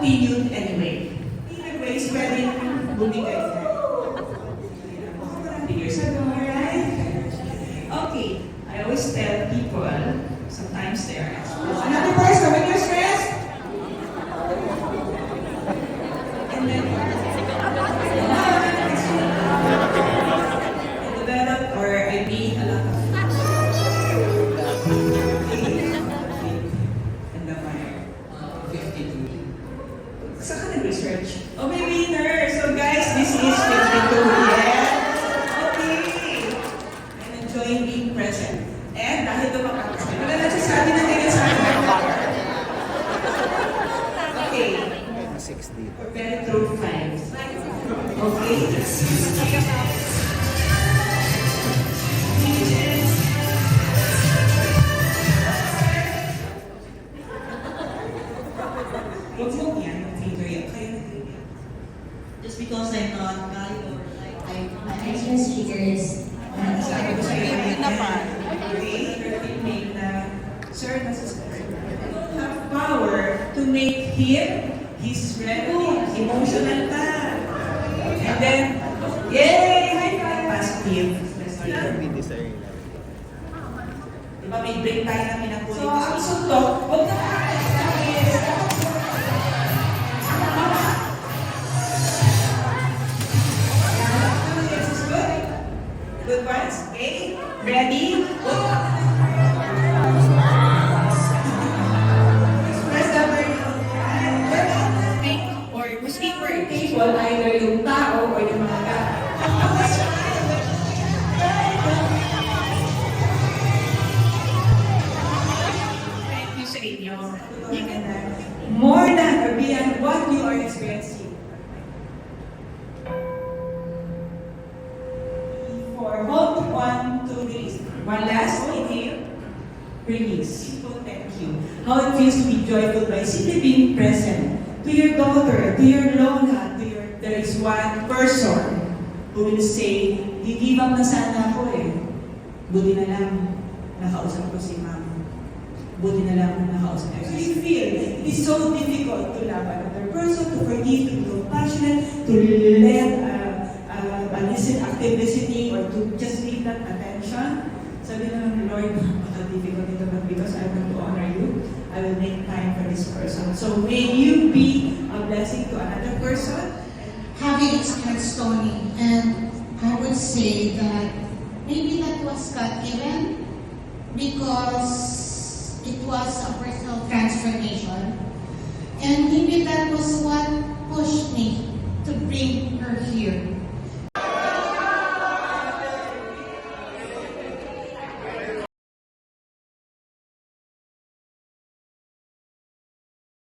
continued anyway. Either way, pwedeng bumigay na. Years ago, right? Okay, I always tell people, sometimes they are another person when you're stressed. And then, I developed or I made a lot of and the fire. 52. Saan ka nag-research? Oh, maybe nurse. So guys, this is 52. Yeah. Okay. I'm enjoying being present. And dahil tumakas na, wala na sasabi na ganyan sa akin. Okay. 60. We're very through 5. Okay. Huwag mo yan, mag-figure yan. Kaya nag-figure. Just because I'm not guy or like I just figured Sabi ko sa'yo, your teammate na, sir, I don't have power to make him his ready, emotional ka. And then, yay! High five! Positive. Hindi desire lang. Diba may break tayo na pinapunin. So, ang suntok, huwag na good ones. Okay? Ready? Express the word. Speak or speak for table, either yung tao or yung mga gamit. Thank you sa inyo. More than or beyond what you are experiencing. For hold 1, 2, release. One last inhale, release. Simple thank you. How it feels to be joyful by simply being present to your daughter, to your lola, to your. There is one person who will say, "Give up na sana ako eh. Buti na lang nakausap ko si mama. Buti na lang nakausap ko." So you feel it is so difficult to love another person, to forgive, to be compassionate, to let active listening or to just give that attention. Sabi na ng Lord, difficult ito, but because I want to honor you, I will make time for this person. So may you be a blessing to another person. having experienced Tony, and I would say that maybe that was God given because it was a personal transformation, and maybe that was